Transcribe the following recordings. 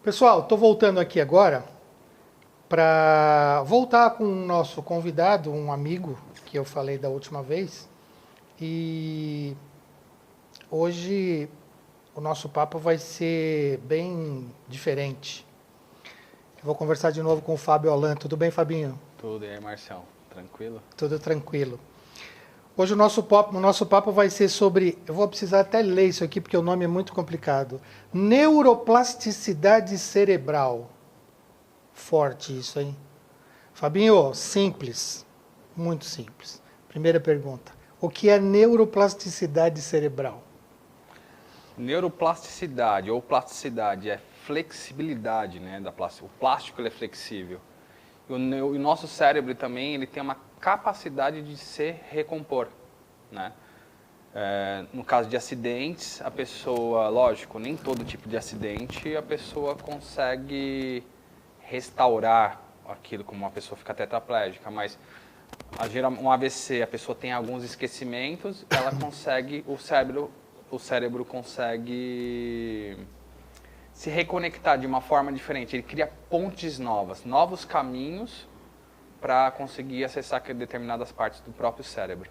Pessoal, estou voltando aqui agora para voltar com o nosso convidado, um amigo que eu falei da última vez. E hoje o nosso papo vai ser bem diferente. Eu vou conversar de novo com o Fábio Alan. Tudo bem, Fabinho? Tudo, e aí, Marcião? Tranquilo? Tudo tranquilo. Hoje o nosso papo vai ser sobre, eu vou precisar até ler isso aqui porque o nome é muito complicado. Neuroplasticidade cerebral. Forte isso, hein? Fabinho, simples, muito simples. Primeira pergunta. O que é neuroplasticidade cerebral? Neuroplasticidade ou plasticidade é flexibilidade, né, da plástico. O plástico ele é flexível. O nosso cérebro também ele tem uma capacidade de se recompor, né? No caso de acidentes, a pessoa, lógico, nem todo tipo de acidente a pessoa consegue restaurar aquilo como uma pessoa fica tetraplégica, mas um AVC, a pessoa tem alguns esquecimentos, ela consegue, o cérebro consegue se reconectar de uma forma diferente. Ele cria pontes novas, novos caminhos para conseguir acessar determinadas partes do próprio cérebro.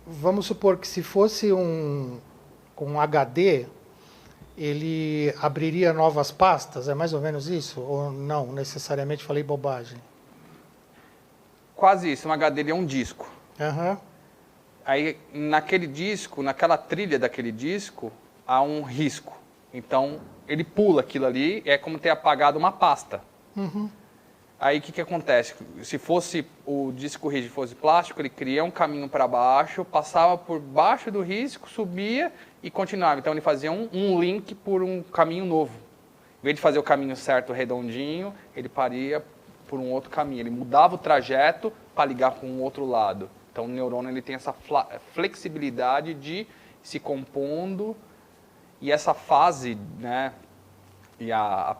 Vamos supor que se fosse um HD, ele abriria novas pastas? É mais ou menos isso? Ou não, necessariamente falei bobagem? Quase isso, um HD é um disco. Uhum. Aí, naquele disco, naquela trilha daquele disco, há um risco. Então, ele pula aquilo ali, é como ter apagado uma pasta. Uhum. Aí, o que acontece? Se fosse o disco rígido fosse plástico, ele cria um caminho para baixo, passava por baixo do risco, subia e continuava. Então, ele fazia um link por um caminho novo. Em vez de fazer o caminho certo, redondinho, ele paria por um outro caminho. Ele mudava o trajeto para ligar com o outro lado. Então, o neurônio ele tem essa flexibilidade de se compondo e essa fase, né, e a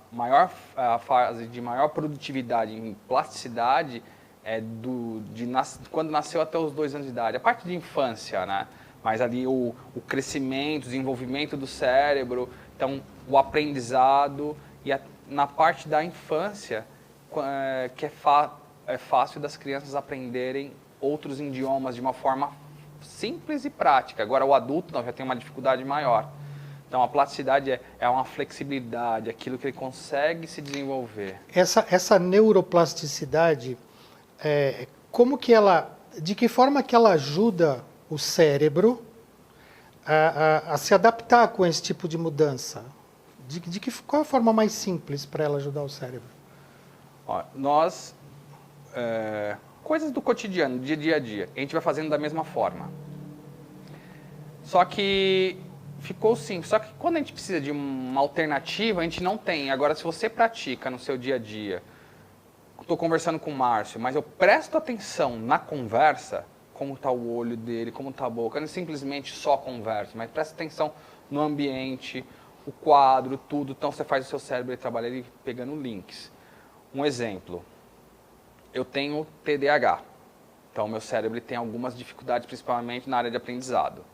fase de maior produtividade em plasticidade é quando nasceu até os 2 anos de idade. A parte de infância, né? Mas ali o crescimento, o desenvolvimento do cérebro, então o aprendizado e na parte da infância que é fácil das crianças aprenderem outros idiomas de uma forma simples e prática. Agora o adulto não, já tem uma dificuldade maior. Então, a plasticidade é uma flexibilidade, aquilo que ele consegue se desenvolver. Essa neuroplasticidade, de que forma que ela ajuda o cérebro a se adaptar com esse tipo de mudança? Qual é a forma mais simples para ela ajudar o cérebro? Ó, coisas do cotidiano, dia a dia, a gente vai fazendo da mesma forma. Só que ficou simples. Só que quando a gente precisa de uma alternativa, a gente não tem. Agora, se você pratica no seu dia a dia, estou conversando com o Márcio, mas eu presto atenção na conversa, como está o olho dele, como está a boca, não é simplesmente só conversa, mas presta atenção no ambiente, o quadro, tudo. Então, você faz o seu cérebro trabalhar ele pegando links. Um exemplo, eu tenho TDAH. Então, meu cérebro tem algumas dificuldades, principalmente na área de aprendizado.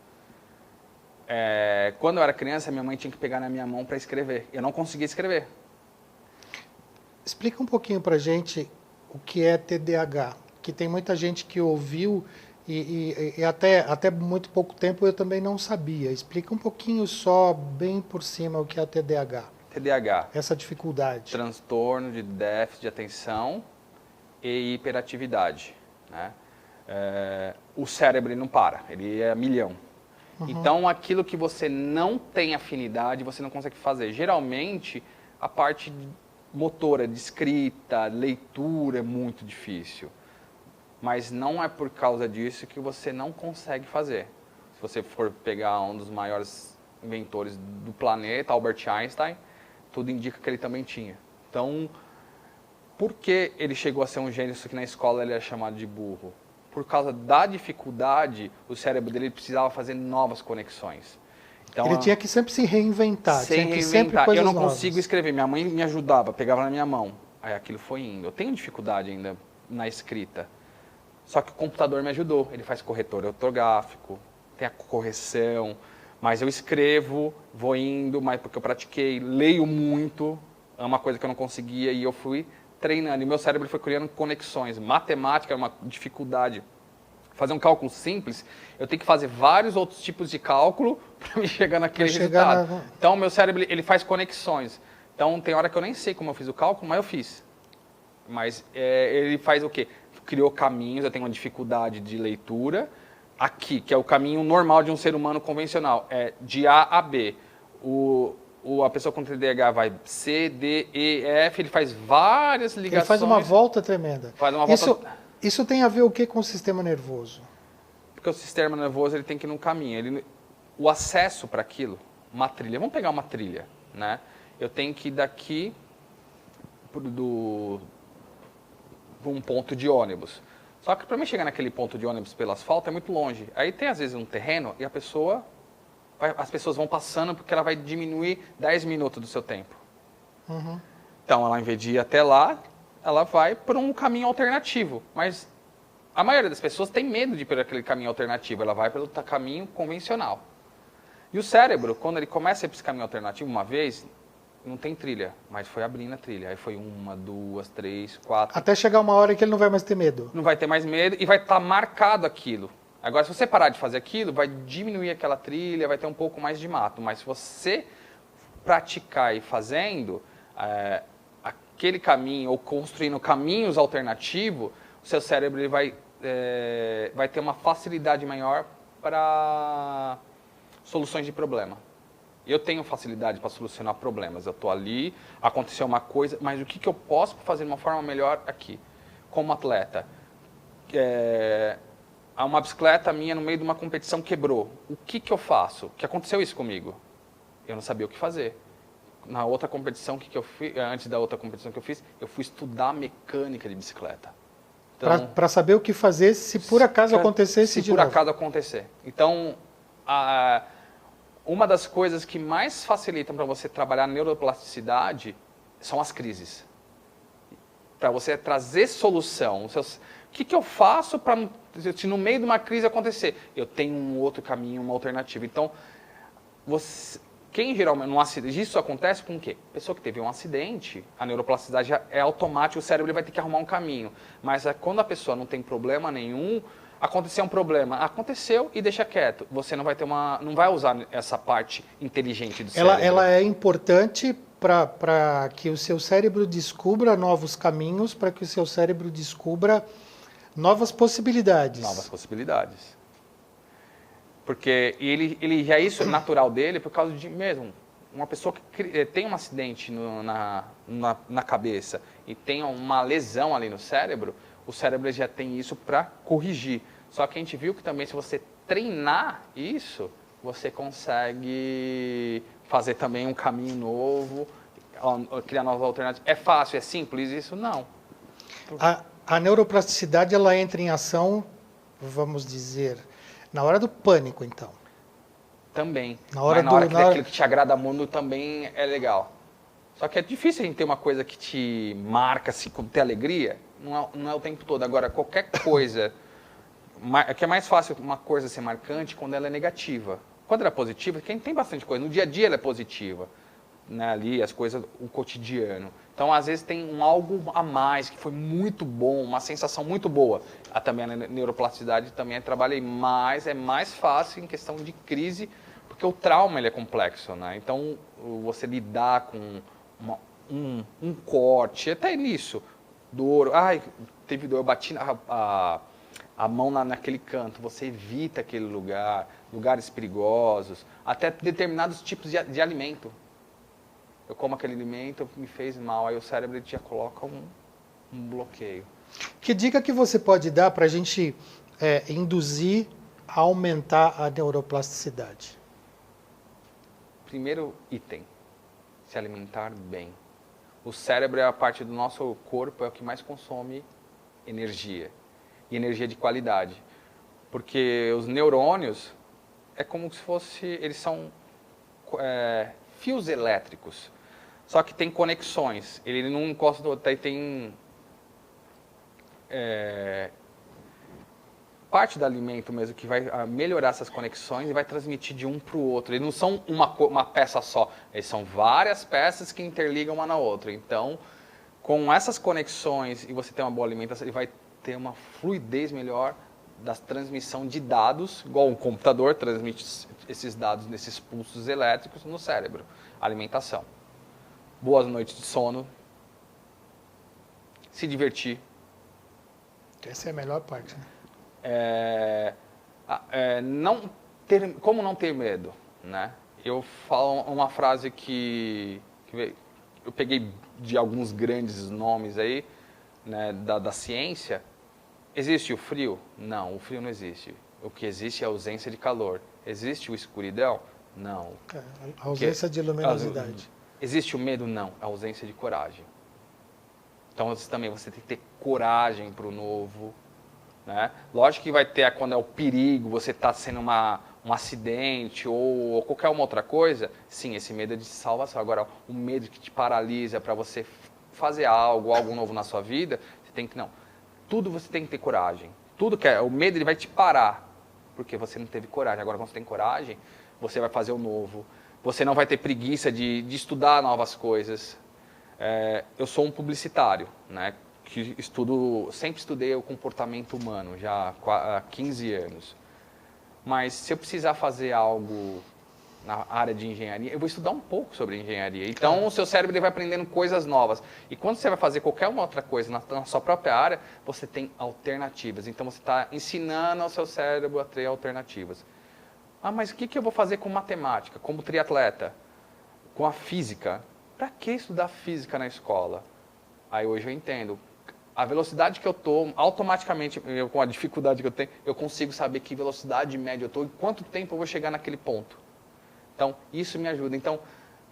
Quando eu era criança, minha mãe tinha que pegar na minha mão para escrever. Eu não conseguia escrever. Explica um pouquinho para a gente o que é TDAH, que tem muita gente que ouviu e até muito pouco tempo eu também não sabia. Explica um pouquinho só, bem por cima, o que é o TDAH. TDAH. Essa dificuldade. Transtorno de déficit de atenção e hiperatividade, né? O cérebro ele não para, ele é milhão. Uhum. Então, aquilo que você não tem afinidade, você não consegue fazer. Geralmente, a parte motora, de escrita, leitura é muito difícil. Mas não é por causa disso que você não consegue fazer. Se você for pegar um dos maiores inventores do planeta, Albert Einstein, tudo indica que ele também tinha. Então, por que ele chegou a ser um gênio, isso que na escola ele é chamado de burro? Por causa da dificuldade, o cérebro dele precisava fazer novas conexões. Então, ele tinha que sempre se reinventar. Tinha que sempre coisas eu não novas. Consigo escrever. Minha mãe me ajudava, pegava na minha mão. Aí aquilo foi indo. Eu tenho dificuldade ainda na escrita. Só que o computador me ajudou. Ele faz corretor ortográfico, tem a correção. Mas eu escrevo, vou indo, mas porque eu pratiquei, leio muito. É uma coisa que eu não conseguia e eu fui treinando. E meu cérebro foi criando conexões. Matemática é uma dificuldade. Fazer um cálculo simples, eu tenho que fazer vários outros tipos de cálculo para me chegar naquele resultado. Então, meu cérebro ele faz conexões. Então, tem hora que eu nem sei como eu fiz o cálculo, mas eu fiz. Mas ele faz o quê? Criou caminhos, eu tenho uma dificuldade de leitura. Aqui, que é o caminho normal de um ser humano convencional, é de A a B. A pessoa com TDAH vai C, D, E, F, ele faz várias ligações. Ele faz uma volta tremenda. Faz uma volta... Isso tem a ver o que com o sistema nervoso? Porque o sistema nervoso ele tem que ir num caminho. O acesso para aquilo, uma trilha. Vamos pegar uma trilha, né? Eu tenho que ir daqui para um ponto de ônibus. Só que para mim chegar naquele ponto de ônibus pelo asfalto é muito longe. Aí tem às vezes um terreno e as pessoas vão passando porque ela vai diminuir 10 minutos do seu tempo. Uhum. Então, ela, em vez de ir até lá, ela vai por um caminho alternativo. Mas a maioria das pessoas tem medo de ir por aquele caminho alternativo. Ela vai pelo caminho convencional. E o cérebro, quando ele começa a ir por esse caminho alternativo uma vez, não tem trilha, mas foi abrindo a trilha. Aí foi 1, 2, 3, 4... Até chegar uma hora que ele não vai mais ter medo. Não vai ter mais medo e vai estar marcado aquilo. Agora, se você parar de fazer aquilo, vai diminuir aquela trilha, vai ter um pouco mais de mato. Mas se você praticar e fazendo aquele caminho ou construindo caminhos alternativos, o seu cérebro ele vai ter uma facilidade maior para soluções de problema. Eu tenho facilidade para solucionar problemas. Eu estou ali, aconteceu uma coisa, mas o que eu posso fazer de uma forma melhor aqui? Como atleta, uma bicicleta minha no meio de uma competição quebrou. O que eu faço? Que aconteceu isso comigo? Eu não sabia o que fazer. Na outra competição que eu fiz, antes da outra competição que eu fiz, eu fui estudar mecânica de bicicleta. Então, para saber o que fazer se por acaso acontecesse de novo. Se por acaso acontecer. Então, uma das coisas que mais facilitam para você trabalhar neuroplasticidade são as crises. Para você trazer solução. O que eu faço para, se no meio de uma crise acontecer? Eu tenho um outro caminho, uma alternativa. Então, quem geralmente, num acidente, isso acontece com o quê? Pessoa que teve um acidente, a neuroplasticidade já é automática, o cérebro vai ter que arrumar um caminho. Mas quando a pessoa não tem problema nenhum, aconteceu um problema, aconteceu e deixa quieto. Você não vai usar essa parte inteligente do cérebro. Ela é importante para que o seu cérebro descubra novos caminhos, para que o seu cérebro descubra novas possibilidades. Novas possibilidades. Porque ele já é isso natural dele por causa de mesmo. Uma pessoa que tem um acidente na cabeça e tem uma lesão ali no cérebro, o cérebro já tem isso para corrigir. Só que a gente viu que também se você treinar isso, você consegue fazer também um caminho novo, criar novas alternativas. É fácil, é simples isso? Não. A neuroplasticidade ela entra em ação, vamos dizer, na hora do pânico, então. Também. Na hora que te agrada muito também é legal. Só que é difícil a gente ter uma coisa que te marca, assim, como ter alegria. Não é o tempo todo. Agora, qualquer coisa... que é mais fácil uma coisa ser marcante quando ela é negativa. Quando ela é positiva, quem tem bastante coisa. No dia a dia ela é positiva. Né, ali, as coisas, o cotidiano. Então, às vezes, tem algo a mais que foi muito bom, uma sensação muito boa. Também a neuroplasticidade também trabalhei mais, é mais fácil em questão de crise, porque o trauma ele é complexo. Né? Então, você lidar com um corte, até nisso, dor, teve dor, eu bati a mão naquele canto, você evita aquele lugar, lugares perigosos, até determinados tipos de alimento. Eu como aquele alimento, me fez mal, aí o cérebro já coloca um bloqueio. Que dica que você pode dar para a gente induzir a aumentar a neuroplasticidade? Primeiro item, se alimentar bem. O cérebro é a parte do nosso corpo, é o que mais consome energia. E energia de qualidade. Porque os neurônios é como se fosse, eles são fios elétricos. Só que tem conexões. Ele não encosta, tem parte do alimento mesmo que vai melhorar essas conexões e vai transmitir de um para o outro. Eles não são uma peça só, eles são várias peças que interligam uma na outra. Então, com essas conexões e você ter uma boa alimentação, ele vai ter uma fluidez melhor da transmissão de dados, igual um computador transmite esses dados nesses pulsos elétricos no cérebro. Alimentação. Boas noites de sono. Se divertir. Essa é a melhor parte, né? Como não ter medo, né? Eu falo uma frase que eu peguei de alguns grandes nomes aí, né, da ciência. Existe o frio? Não, o frio não existe. O que existe é a ausência de calor. Existe a escuridão? Não. A ausência de luminosidade. Existe o medo? Não, a ausência de coragem. Então você tem que ter coragem para o novo. Né? Lógico que vai ter quando é o perigo, você está sendo um acidente ou qualquer uma outra coisa. Sim, esse medo é de salvação. Agora, o medo que te paralisa para você fazer algo novo na sua vida, você tem que, não. Tudo você tem que ter coragem. Tudo o medo ele vai te parar, porque você não teve coragem. Agora, quando você tem coragem, você vai fazer o novo. Você não vai ter preguiça de estudar novas coisas. Eu sou um publicitário, né? Que sempre estudei o comportamento humano, já há 15 anos. Mas se eu precisar fazer algo na área de engenharia, eu vou estudar um pouco sobre engenharia. Então, o seu cérebro ele vai aprendendo coisas novas. E quando você vai fazer qualquer uma outra coisa na sua própria área, você tem alternativas. Então, você está ensinando ao seu cérebro a ter alternativas. Ah, mas o que eu vou fazer com matemática, como triatleta, com a física? Para que estudar física na escola? Aí hoje eu entendo. A velocidade que eu estou, automaticamente, com a dificuldade que eu tenho, eu consigo saber que velocidade média eu estou e quanto tempo eu vou chegar naquele ponto. Então, isso me ajuda. Então,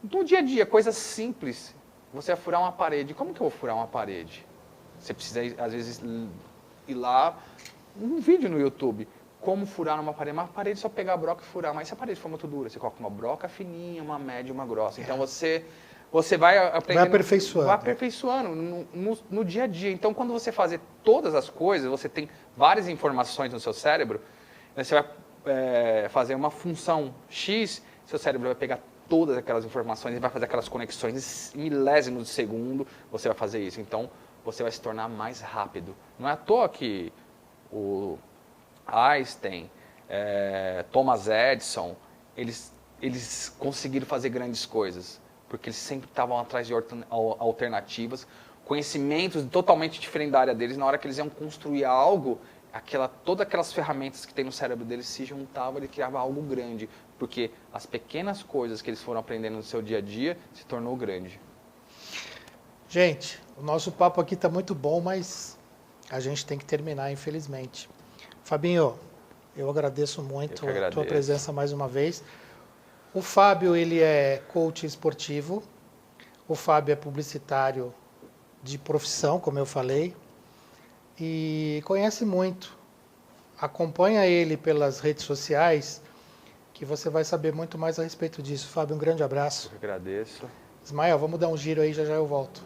no dia a dia, coisas simples. Você vai furar uma parede. Como que eu vou furar uma parede? Você precisa, às vezes, ir lá, um vídeo no YouTube. Como furar uma parede. Uma parede é só pegar a broca e furar. Mas se a parede for muito dura, você coloca uma broca fininha, uma média e uma grossa. Então, você vai aprendendo. Vai aperfeiçoando. Vai aperfeiçoando no dia a dia. Então, quando você fazer todas as coisas, você tem várias informações no seu cérebro, né, você vai fazer uma função X, seu cérebro vai pegar todas aquelas informações e vai fazer aquelas conexões em milésimos de segundo, você vai fazer isso. Então, você vai se tornar mais rápido. Não é à toa que o Einstein, Thomas Edison, eles conseguiram fazer grandes coisas, porque eles sempre estavam atrás de alternativas, conhecimentos totalmente diferentes da área deles. Na hora que eles iam construir algo, todas aquelas ferramentas que tem no cérebro deles se juntavam e criavam algo grande, porque as pequenas coisas que eles foram aprendendo no seu dia a dia se tornou grande. Gente, o nosso papo aqui está muito bom, mas a gente tem que terminar, infelizmente. Fabinho, eu agradeço muito a tua presença mais uma vez. O Fábio, ele é coach esportivo. O Fábio é publicitário de profissão, como eu falei. E conhece muito. Acompanha ele pelas redes sociais, que você vai saber muito mais a respeito disso. Fábio, um grande abraço. Eu que agradeço. Ismael, vamos dar um giro aí, já já eu volto.